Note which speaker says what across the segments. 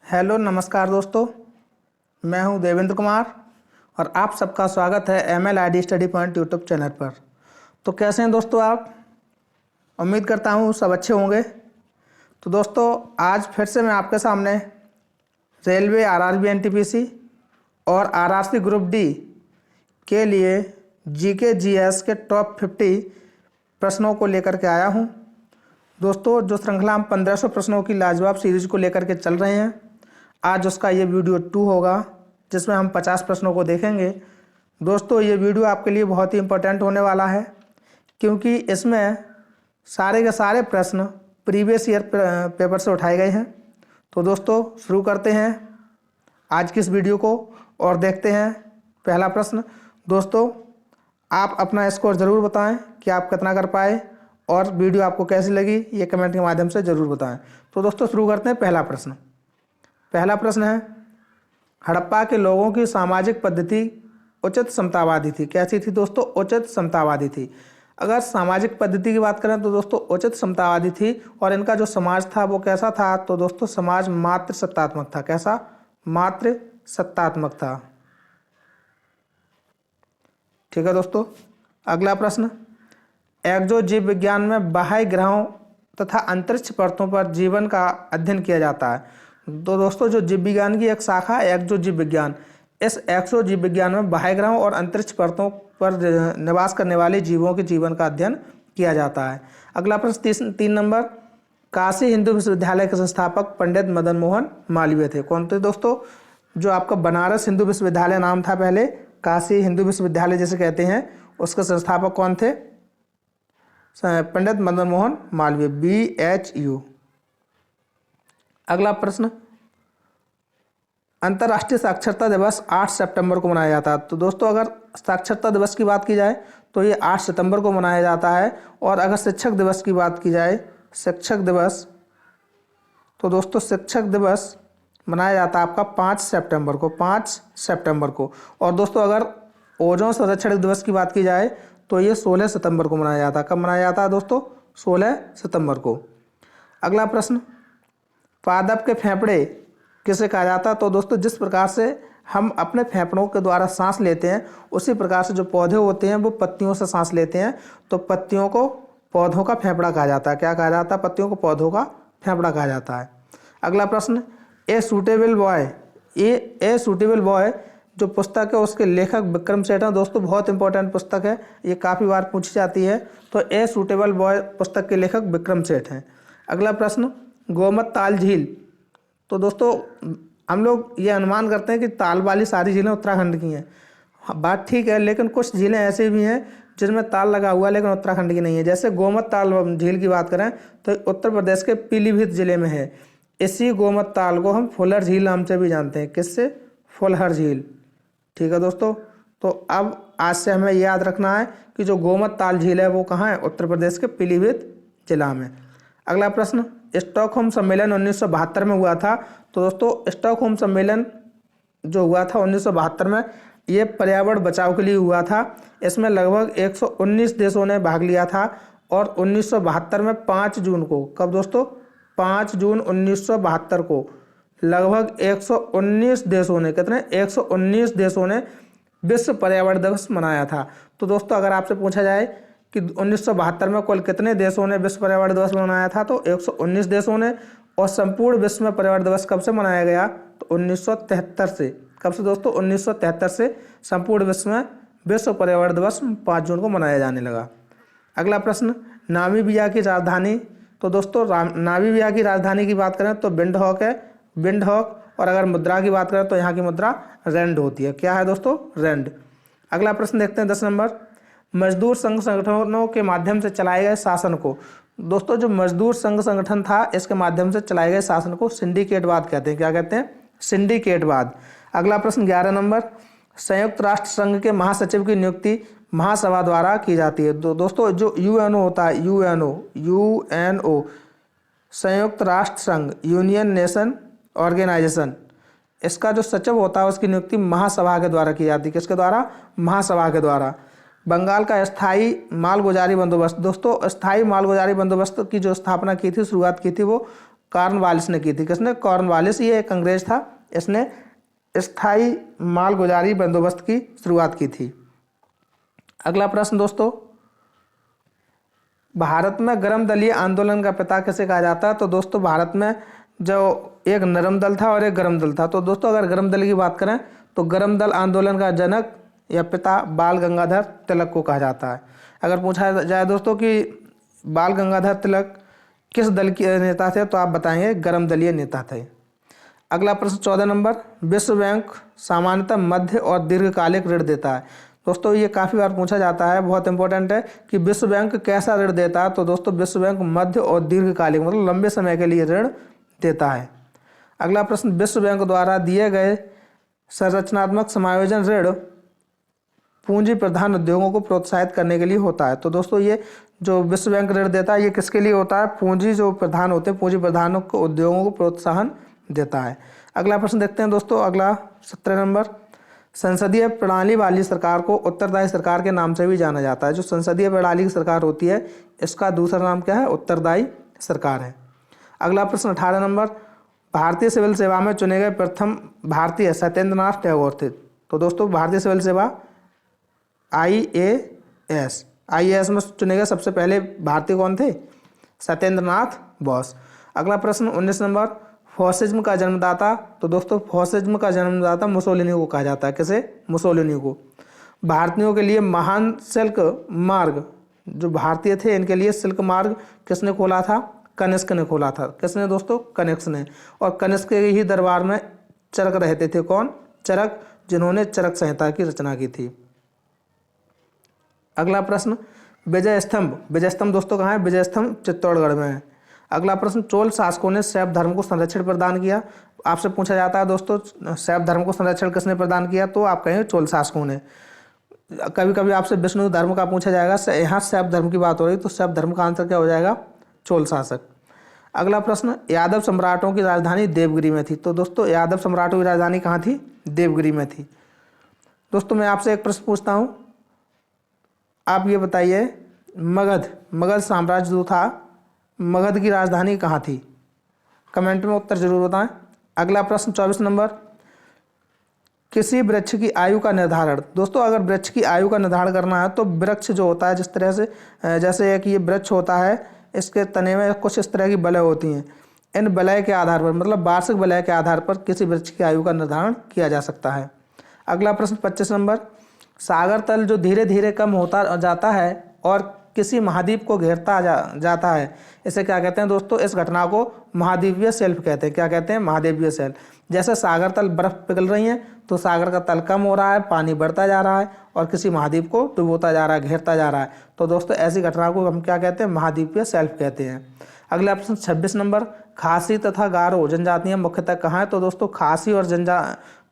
Speaker 1: Hello नमस्कार दोस्तों, मैं हूं देवेंद्र कुमार और आप सबका स्वागत है MLID study point YouTube channel पर। तो कैसे हैं दोस्तों आप? उम्मीद करता हूं सब अच्छे होंगे। तो दोस्तों आज फिर से मैं आपके सामने रेलवे RRB NTPC और RRC ग्रुप डी के लिए GK GS के टॉप 50 प्रश्नों को लेकर के आया हूं। दोस्तों जो श्रृंखला हम 1500 प्रश्नों की लाजवाब सीरीज को लेकर के चल रहे हैं, आज उसका ये वीडियो 2 होगा जिसमें हम 50 प्रश्नों को देखेंगे। दोस्तों ये वीडियो आपके लिए बहुत ही इम्पोर्टेंट होने वाला है क्योंकि इसमें सारे के सारे प्रश्न प्रीवियस ईयर पेपर से उठाए गए हैं। तो दोस्तों शुरू करते हैं आज की इस वीडियो को और देखते हैं पहला प्रश्न। दोस्तों आप अपना स्कोर ज़रूर बताएं कि आप कितना कर पाए और वीडियो आपको कैसी लगी ये कमेंट के माध्यम से ज़रूर बताएं। तो दोस्तों शुरू करते हैं पहला प्रश्न। पहला प्रश्न है, हड़प्पा के लोगों की सामाजिक पद्धति उचित समतावादी थी। कैसी थी दोस्तों? उचित समतावादी थी। अगर सामाजिक पद्धति की बात करें तो दोस्तों उचित समतावादी थी और इनका जो समाज था वो कैसा था? तो दोस्तों समाज मातृ सत्तात्मक था। कैसा? मातृ सत्तात्मक था। ठीक है दोस्तों, अगला प्रश्न, एक्सो जीव विज्ञान में बाह्य ग्रहों तथा अंतरिक्ष परतों पर जीवन का अध्ययन किया जाता है। तो दोस्तों जो जीव विज्ञान की एक शाखा है एक्सो जीव विज्ञान, इस एक्सो जीव विज्ञान में बाह्य ग्रहों और अंतरिक्ष परतों पर निवास करने वाले जीवों के जीवन का अध्ययन किया जाता है। अगला प्रश्न 3 नंबर, काशी हिंदू विश्वविद्यालय के संस्थापक पंडित मदन मोहन मालवीय थे। कौन थे दोस्तों? जो आपका बनारस हिंदू विश्वविद्यालय नाम था पहले, काशी हिंदू विश्वविद्यालय जिसे कहते हैं, उसके संस्थापक कौन थे? पंडित मदन मोहन मालवीय, BHU। अगला प्रश्न, अंतर्राष्ट्रीय साक्षरता दिवस 8 सितंबर को मनाया जाता है। तो दोस्तों अगर साक्षरता दिवस की बात की जाए तो ये 8 सितंबर को मनाया जाता है और अगर शिक्षक दिवस की बात की जाए, शिक्षक दिवस, तो दोस्तों शिक्षक दिवस मनाया जाता है आपका 5 सितंबर को, 5 सितंबर को। और दोस्तों अगर ओजोन संरक्षण दिवस की बात की जाए तो ये 16 सितंबर को मनाया जाता है। कब मनाया जाता है दोस्तों? 16 सितंबर को। अगला प्रश्न, पादप के फेफड़े किसे कहा जाता है? तो दोस्तों जिस प्रकार से हम अपने फेफड़ों के द्वारा सांस लेते हैं उसी प्रकार से जो पौधे होते हैं वो पत्तियों से सांस लेते हैं। तो पत्तियों को पौधों का फेफड़ा कहा जाता है। क्या कहा जाता है? पत्तियों को पौधों का फेफड़ा कहा जाता है। अगला प्रश्न, a suitable boy, a suitable boy जो पुस्तक है उसके लेखक विक्रम सेठ हैं। दोस्तों बहुत इंपॉर्टेंट पुस्तक है, ये काफ़ी बार पूछी जाती है। तो ए सूटेबल बॉय पुस्तक के लेखक विक्रम सेठ हैं। अगला प्रश्न, गोमत ताल झील, तो दोस्तों हम लोग ये अनुमान करते हैं कि ताल वाली सारी झीलें उत्तराखंड की हैं। बात ठीक है, लेकिन कुछ झीलें ऐसी भी हैं जिनमें ताल लगा हुआ है लेकिन उत्तराखंड की नहीं है। जैसे गोमत ताल झील की बात करें तो उत्तर प्रदेश के पीलीभीत जिले में है। इसी गोमत ताल को हम फुलर झील नाम से भी जानते हैं। किससे? फुलहर झील। ठीक है दोस्तों, तो अब आज से हमें याद रखना है कि जो गोमत ताल झील है वो कहाँ है? उत्तर प्रदेश के पीलीभीत जिला में। अगला प्रश्न, स्टॉकहोम सम्मेलन 1972 में हुआ था। तो दोस्तों स्टॉकहोम सम्मेलन जो हुआ था 1972 में, ये पर्यावरण बचाव के लिए हुआ था। इसमें लगभग 119 देशों ने भाग लिया था और 1972 में 5 जून को, कब दोस्तों? 5 जून 1972 को लगभग 119 देशों ने, कितने? 119 देशों ने विश्व पर्यावरण दिवस मनाया था। तो दोस्तों अगर आपसे पूछा जाए कि 1972 में कुल कितने देशों ने विश्व पर्यावरण दिवस मनाया था, तो 119 देशों ने। और संपूर्ण विश्व में पर्यावरण दिवस कब से मनाया गया? तो 1973 से। कब से दोस्तों? 1973 से संपूर्ण विश्व में विश्व पर्यावरण दिवस 5 जून को मनाया जाने लगा। अगला प्रश्न, नामीबिया की राजधानी, तो दोस्तों नामीबिया की राजधानी की बात करें तो विंडहॉक है, विंडहॉक। और अगर मुद्रा की बात करें तो यहाँ की मुद्रा रैंड होती है। क्या है दोस्तों? रैंड। अगला प्रश्न देखते हैं 10 नंबर, मजदूर संघ संगठनों के माध्यम से चलाए गए शासन को। दोस्तों जो मजदूर संघ संगठन था इसके माध्यम से चलाए गए शासन को सिंडिकेटवाद कहते हैं। क्या कहते हैं? सिंडिकेटवाद। अगला प्रश्न 11 नंबर, संयुक्त राष्ट्र संघ के महासचिव की नियुक्ति महासभा द्वारा की जाती है। तो दोस्तों जो यूएनओ होता है, यूएनओ संयुक्त राष्ट्र संघ, यूनियन नेशन ऑर्गेनाइजेशन, इसका जो सचिव होता है उसकी नियुक्ति महासभा के द्वारा की जाती है। किसके द्वारा? महासभा के द्वारा। बंगाल का स्थायी मालगुजारी बंदोबस्त, दोस्तों स्थायी मालगुजारी बंदोबस्त की जो स्थापना की थी, शुरुआत की थी, वो कॉर्नवालिस ने की थी। किसने? कॉर्नवालिस, ये एक अंग्रेज था, इसने स्थायी मालगुजारी बंदोबस्त की शुरुआत की थी। अगला प्रश्न दोस्तों, भारत में गर्म दलीय आंदोलन का पिता किसे कहा जाता है? तो दोस्तों भारत में जो एक नरम दल था और एक गर्म दल था। तो दोस्तों अगर गर्म दल की बात करें तो गर्म दल आंदोलन का जनक या पिता बाल गंगाधर तिलक को कहा जाता है। अगर पूछा जाए दोस्तों कि बाल गंगाधर तिलक किस दल के नेता थे, तो आप बताएंगे गर्म दलीय नेता थे। अगला प्रश्न 14 नंबर, विश्व बैंक सामान्यतः मध्य और दीर्घकालिक ऋण देता है। दोस्तों ये काफ़ी बार पूछा जाता है, बहुत इंपॉर्टेंट है कि विश्व बैंक कैसा ऋण देता है। तो दोस्तों विश्व बैंक मध्य और दीर्घकालिक मतलब लंबे समय के लिए ऋण देता है। अगला प्रश्न, विश्व बैंक द्वारा दिए गए संरचनात्मक समायोजन ऋण पूंजी प्रधान उद्योगों को प्रोत्साहित करने के लिए होता है। तो दोस्तों ये जो विश्व बैंक ऋण देता है ये किसके लिए होता है? पूंजी जो प्रधान होते हैं, पूंजी प्रधानों को उद्योगों को प्रोत्साहन देता है। अगला प्रश्न देखते हैं दोस्तों, अगला 17 नंबर, संसदीय प्रणाली वाली सरकार को उत्तरदायी सरकार के नाम से भी जाना जाता है। जो संसदीय प्रणाली की सरकार होती है इसका दूसरा नाम क्या है? उत्तरदायी सरकार है। अगला प्रश्न 18 नंबर, भारतीय सिविल सेवा में चुने गए प्रथम भारतीय सत्येंद्रनाथ टैगोर थे। तो दोस्तों भारतीय सिविल सेवा आईएएस में चुने गए सबसे पहले भारतीय कौन थे? सत्येंद्रनाथ बोस। अगला प्रश्न 19 नंबर, फॉसिज्म का जन्मदाता। तो दोस्तों फॉसिज्म का जन्मदाता मुसोलिनी को कहा जाता है। किसे? मुसोलिनी को। भारतीयों के लिए महान सिल्क मार्ग, जो भारतीय थे इनके लिए सिल्क मार्ग किसने खोला था? कनिष्क ने खोला था। किसने दोस्तों? कनिष्क ने। और कनिष्क के ही दरबार में चरक रहते थे। कौन? चरक, जिन्होंने चरक संहिता की रचना की थी। अगला प्रश्न, विजय स्तंभ। विजय स्तंभ दोस्तों कहाँ है? विजय स्तंभ चित्तौड़गढ़ में है। अगला प्रश्न, चोल शासकों ने शैव धर्म को संरक्षण प्रदान किया। आपसे पूछा जाता है दोस्तों शैव धर्म को संरक्षण किसने प्रदान किया? तो आप कहेंगे चोल शासकों ने। कभी कभी आपसे विष्णु धर्म का पूछा जाएगा, यहाँ शैव धर्म की बात हो रही तो शैव धर्म का आंसर क्या हो जाएगा? चोल शासक। अगला प्रश्न, यादव सम्राटों की राजधानी देवगिरी में थी। तो दोस्तों यादव सम्राटों की राजधानी कहाँ थी? देवगिरी में थी। दोस्तों मैं आपसे एक प्रश्न पूछता हूँ, आप ये बताइए मगध साम्राज्य जो था, मगध की राजधानी कहाँ थी? कमेंट में उत्तर जरूर बताएं। अगला प्रश्न 24 नंबर, किसी वृक्ष की आयु का निर्धारण। दोस्तों अगर वृक्ष की आयु का निर्धारण करना है तो वृक्ष जो होता है जिस तरह से जैसे कि ये वृक्ष होता है, इसके तने में कुछ इस तरह की बलय होती हैं। इन बलय के आधार पर मतलब वार्षिक बलय के आधार पर किसी वृक्ष की आयु का निर्धारण किया जा सकता है। अगला प्रश्न 25 नंबर, सागर तल जो धीरे धीरे कम होता जाता है और किसी महाद्वीप को घेरता जाता है, इसे क्या कहते हैं दोस्तों? इस घटना को महाद्वीपीय शेल्फ कहते हैं। क्या कहते हैं? महाद्वीपीय शेल्फ। जैसे सागर तल बर्फ पिघल रही है तो सागर का तल कम हो रहा है, पानी बढ़ता जा रहा है और किसी महाद्वीप को डुबोता जा रहा है, घेरता जा रहा है। तो दोस्तों ऐसी घटना को हम क्या कहते हैं? महाद्वीपीय शेल्फ कहते हैं। अगला प्रश्न 26 नंबर, खासी तथा गारो जनजातियाँ मुख्यतः कहाँ है? तो दोस्तों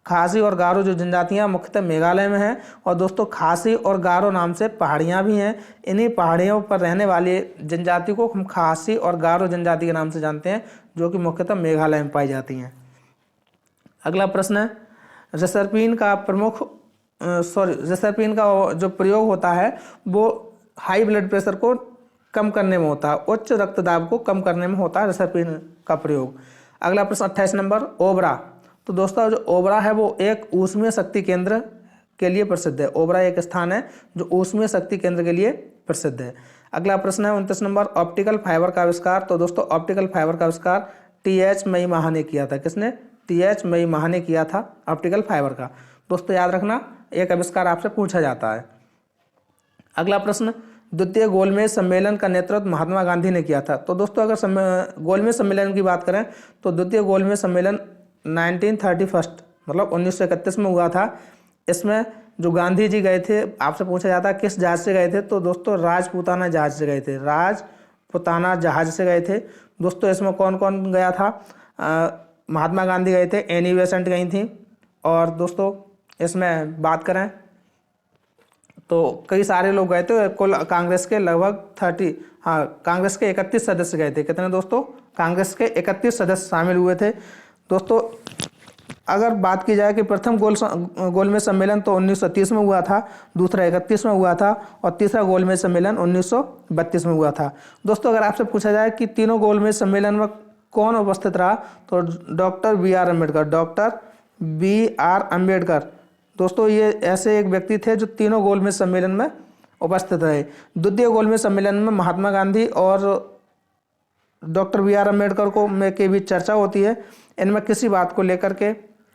Speaker 1: खासी और गारो जो जनजातियाँ मुख्यतः मेघालय में हैं। और दोस्तों खासी और गारो नाम से पहाड़ियाँ भी हैं। इन्हीं पहाड़ियों पर रहने वाली जनजाति को हम खासी और गारो जनजाति के नाम से जानते हैं, जो कि मुख्यतः मेघालय में पाई जाती हैं। अगला प्रश्न है, रिसरपिन का जो प्रयोग होता है वो हाई ब्लड प्रेशर को कम करने में होता है, उच्च रक्तदाब को कम करने में होता है रिसरपिन का प्रयोग। अगला प्रश्न 28 नंबर, ओबरा। तो दोस्तों जो ओबरा है वो एक ऊष्मीय शक्ति केंद्र के लिए प्रसिद्ध है। ओबरा एक स्थान है जो ऊष्मीय शक्ति केंद्र के लिए प्रसिद्ध है। अगला प्रश्न है 29 नंबर, ऑप्टिकल फाइबर का आविष्कार। तो दोस्तों ऑप्टिकल फाइबर का आविष्कार टी.एच. मईमाहा ने किया था। किसने? टी.एच. मईमाहा ने किया था ऑप्टिकल फाइबर का। दोस्तों याद रखना एक आविष्कार आपसे पूछा जाता है। अगला प्रश्न, द्वितीय गोलमेज सम्मेलन का नेतृत्व महात्मा गांधी ने किया था। तो दोस्तों अगर गोलमेज सम्मेलन की बात करें तो द्वितीय गोलमेज सम्मेलन 1931 मतलब 1931 में हुआ था। इसमें जो गांधी जी गए थे, आपसे पूछा जाता है किस जहाज से गए थे? तो दोस्तों राजपूताना जहाज से गए थे। राजपूताना जहाज से गए थे। दोस्तों इसमें कौन कौन गया था? महात्मा गांधी गए थे, एनी बेसेंट गई थी। और दोस्तों इसमें बात करें तो कई सारे लोग गए थे। कुल कांग्रेस के लगभग कांग्रेस के 31 सदस्य गए थे। कितने दोस्तों? कांग्रेस के 31 सदस्य शामिल हुए थे। दोस्तों अगर बात की जाए कि प्रथम गोलमेज सम्मेलन तो 1930 में हुआ था, दूसरा 31 में हुआ था और तीसरा गोलमेज सम्मेलन 1932 में हुआ था। दोस्तों अगर आपसे पूछा जाए कि तीनों गोलमेज सम्मेलन में कौन उपस्थित रहा? तो doctor B R Ambedkar, doctor B R Ambedkar. दोस्तों ये ऐसे एक व्यक्ति थे जो तीनों गोलमेज सम्मेलन में उपस्थित रहे। द्वितीय गोलमेज सम्मेलन में महात्मा गांधी और डॉक्टर बी आर अम्बेडकर के बीच चर्चा होती है। इनमें किसी बात को लेकर के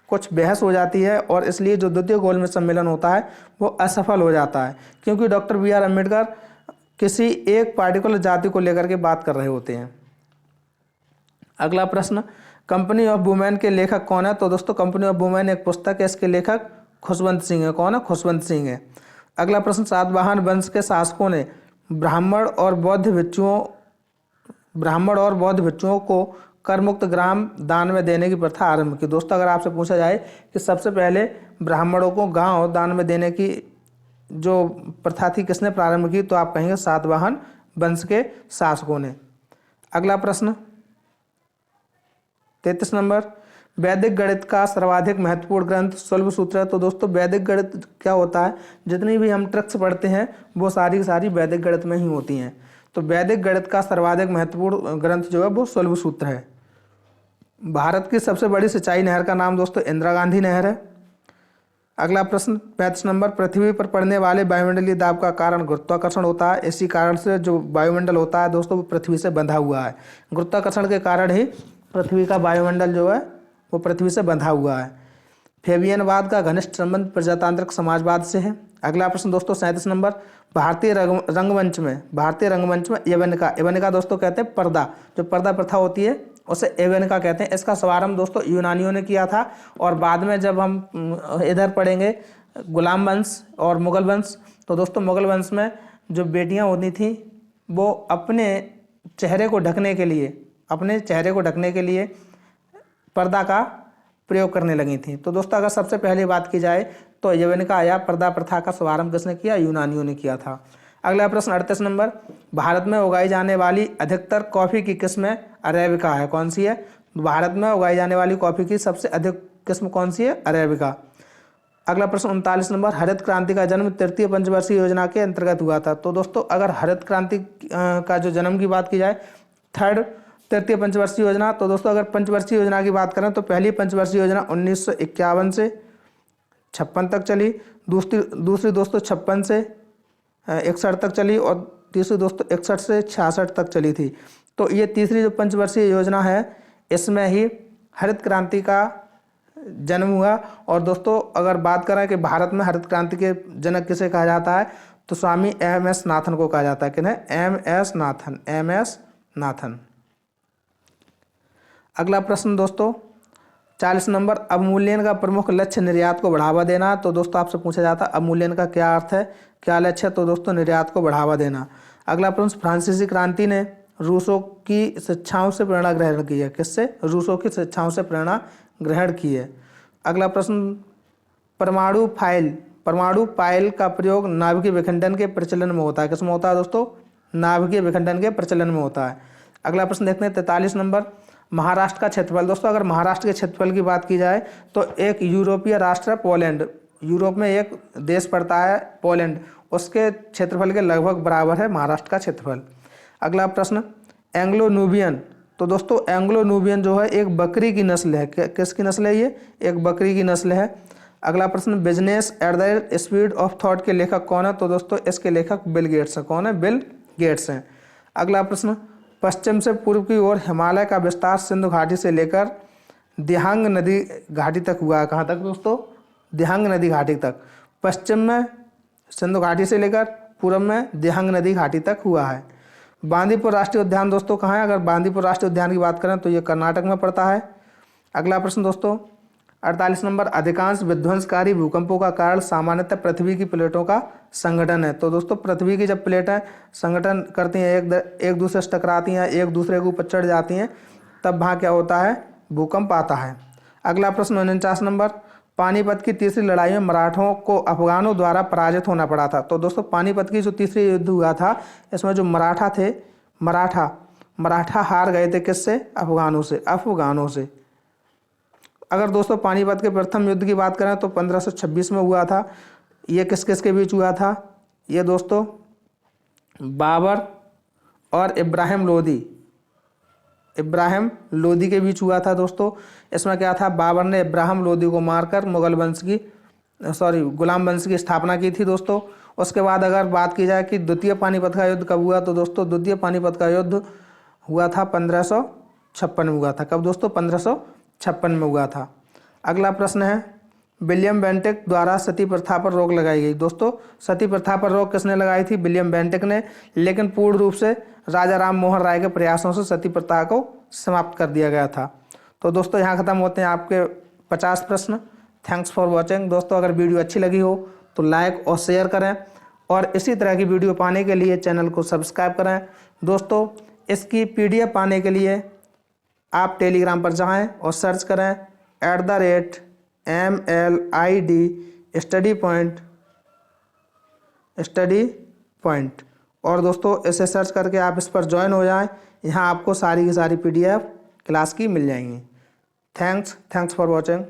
Speaker 1: कुछ बहस हो जाती है और इसलिए जो द्वितीय गोलमेज सम्मेलन होता है वो असफल हो जाता है, क्योंकि डॉक्टर बी आर अम्बेडकर किसी एक पार्टिकुलर जाति को लेकर के बात कर रहे होते हैं। अगला प्रश्न, कंपनी ऑफ वुमेन के लेखक कौन है? तो दोस्तों कंपनी ऑफ वुमेन एक पुस्तक है, इसके लेखक खुशवंत सिंह है। कौन है? खुशवंत सिंह है। अगला प्रश्न, सातवाहन वंश के शासकों ने ब्राह्मण और बौद्ध भिक्षुओं को कर मुक्त ग्राम दान में देने की प्रथा आरंभ की। दोस्तों अगर आपसे पूछा जाए कि सबसे पहले ब्राह्मणों को गांव दान में देने की जो प्रथा थी किसने प्रारंभ की? तो आप कहेंगे सातवाहन वंश के शासकों ने। अगला प्रश्न 33 नंबर, वैदिक गणित का सर्वाधिक महत्वपूर्ण ग्रंथ शल्ब सूत्र है। तो दोस्तों वैदिक गणित क्या होता है? जितनी भी हम ट्रिक्स पढ़ते हैं वो सारी की सारी वैदिक गणित में ही होती हैं। तो वैदिक गणित का सर्वाधिक महत्वपूर्ण ग्रंथ जो है वो शल्ब सूत्र है। भारत की सबसे बड़ी सिंचाई नहर का नाम दोस्तों इंदिरा गांधी नहर है। अगला प्रश्न 35 नंबर, पृथ्वी पर पड़ने वाले वायुमंडलीय दाब का कारण गुरुत्वाकर्षण होता है। इसी कारण से जो वायुमंडल होता है दोस्तों वो पृथ्वी से बंधा हुआ है। गुरुत्वाकर्षण के कारण ही पृथ्वी का वायुमंडल जो है वो पृथ्वी से बंधा हुआ है। फेबियनवाद का घनिष्ठ संबंध प्रजातांत्रिक समाजवाद से है। अगला प्रश्न दोस्तों 37 नंबर, भारतीय रंगमंच में यवनिका दोस्तों कहते हैं पर्दा, जो पर्दा प्रथा होती है उसे यवनिका कहते हैं। इसका शुभारंभ दोस्तों यूनानियों ने किया था और बाद में जब हम इधर पढ़ेंगे गुलाम वंश और मुगल वंश, तो दोस्तों मुगल वंश में जो बेटियां होती थीं वो अपने चेहरे को ढकने के लिए पर्दा का प्रयोग करने लगी थी। तो दोस्तों अगर सबसे पहले बात की जाए तो यवनिका या पर्दा प्रथा का शुभारंभ किसने किया? यूनानियों ने किया था। अगला प्रश्न 38 नंबर, भारत में उगाई जाने वाली अधिकतर कॉफ़ी की किस्म अरेबिका है। कौन सी है? भारत में उगाई जाने वाली कॉफ़ी की सबसे अधिक किस्म कौन सी है? अरेबिका। अगला प्रश्न 39 नंबर, हरित क्रांति का जन्म तृतीय पंचवर्षीय योजना के अंतर्गत हुआ था। तो दोस्तों अगर हरित क्रांति का जो जन्म की बात की जाए तृतीय पंचवर्षीय योजना, तो दोस्तों अगर पंचवर्षीय योजना की बात करें तो पहली पंचवर्षीय योजना 1951 से 56 तक चली, दूसरी दोस्तों 56 से 61 तक चली और तीसरी दोस्तों 61 से 66 तक चली थी। तो ये तीसरी जो पंचवर्षीय योजना है इसमें ही हरित क्रांति का जन्म हुआ। और दोस्तों अगर बात करें कि भारत में हरित क्रांति के जनक किसे कहा जाता है तो स्वामी एम.एस. नाथन को कहा जाता है। किन्हें? एम.एस. नाथन। अगला प्रश्न दोस्तों 40 नंबर, अवमूल्यन का प्रमुख लक्ष्य निर्यात को बढ़ावा देना। तो दोस्तों आपसे पूछा जाता है अवमूल्यन का क्या अर्थ है, क्या लक्ष्य है? तो दोस्तों निर्यात को बढ़ावा देना। अगला प्रश्न, फ्रांसीसी क्रांति ने रूसों की शिक्षाओं से प्रेरणा ग्रहण की है। किससे? रूसों की शिक्षाओं से प्रेरणा ग्रहण की है। अगला प्रश्न, परमाणु पायल का प्रयोग नाभिकीय विखंडन के प्रचलन में होता है। किसमें होता है दोस्तों? नाभिकीय विखंडन के प्रचलन में होता है। अगला प्रश्न देखते हैं 43 नंबर, महाराष्ट्र का क्षेत्रफल। दोस्तों अगर महाराष्ट्र के क्षेत्रफल की बात की जाए तो एक यूरोपीय राष्ट्र है पोलैंड, यूरोप में एक देश पड़ता है पोलैंड, उसके क्षेत्रफल के लगभग बराबर है महाराष्ट्र का क्षेत्रफल। अगला प्रश्न, एंग्लो नूबियन। तो दोस्तों एंग्लो नूबियन जो है एक बकरी की नस्ल है। किसकी नस्ल है ये? एक बकरी की नस्ल है। अगला प्रश्न, business at the speed of thought के लेखक कौन है? तो दोस्तों इसके लेखक बिल गेट्स हैं। कौन है? बिल गेट्स हैं। अगला प्रश्न, पश्चिम से पूर्व की ओर हिमालय का विस्तार सिंधु घाटी से लेकर दिहांग नदी घाटी तक हुआ है। कहाँ तक दोस्तों? दिहांग नदी घाटी तक। पश्चिम में सिंधु घाटी से लेकर पूर्व में दिहांग नदी घाटी तक हुआ है। बांदीपुर राष्ट्रीय उद्यान दोस्तों कहाँ है? अगर बांदीपुर राष्ट्रीय उद्यान की बात करें तो ये कर्नाटक में पड़ता है। अगला प्रश्न दोस्तों 48 नंबर, अधिकांश विध्वंसकारी भूकंपों का कारण सामान्यतः पृथ्वी की प्लेटों का संगठन है। तो दोस्तों पृथ्वी की जब प्लेटें संगठन करती हैं, एक दूसरे से टकराती हैं, एक दूसरे के ऊपर चढ़ जाती हैं, तब वहाँ क्या होता है? भूकंप आता है। अगला प्रश्न 49 नंबर, पानीपत की तीसरी लड़ाई में मराठों को अफगानों द्वारा पराजित होना पड़ा था। तो दोस्तों पानीपत की जो तीसरी युद्ध हुआ था इसमें जो मराठा थे, मराठा हार गए थे। किससे? अफगानों से। अगर दोस्तों पानीपत के प्रथम युद्ध की बात करें तो 1526 में हुआ था। ये किस किस के बीच हुआ था? ये दोस्तों बाबर और इब्राहिम लोदी, इब्राहिम लोदी के बीच हुआ था दोस्तों। इसमें क्या था, बाबर ने इब्राहिम लोदी को मारकर मुगल वंश की गुलाम वंश की स्थापना की थी दोस्तों। उसके बाद अगर बात की जाए कि द्वितीय पानीपत का युद्ध कब हुआ, तो दोस्तों द्वितीय पानीपत का युद्ध हुआ था 1556 में हुआ था। कब दोस्तों, 1556 में हुआ था। अगला प्रश्न है, विलियम बेंटिक द्वारा सती प्रथा पर रोक लगाई गई। दोस्तों सती प्रथा पर रोक किसने लगाई थी, विलियम बेंटिक ने, लेकिन पूर्ण रूप से राजा राम मोहन राय के प्रयासों से सती प्रथा को समाप्त कर दिया गया था। तो दोस्तों यहाँ खत्म होते हैं आपके 50 प्रश्न। Thanks for watching. दोस्तों अगर वीडियो अच्छी लगी हो तो लाइक और शेयर करें, और इसी तरह की वीडियो पाने के लिए चैनल को सब्सक्राइब करें। दोस्तों इसकी PDF पाने के लिए आप टेलीग्राम पर जाएं और सर्च करें @MLID स्टडी पॉइंट, और दोस्तों इसे सर्च करके आप इस पर ज्वाइन हो जाएं। यहाँ आपको सारी की सारी PDF क्लास की मिल जाएंगी। Thanks for watching.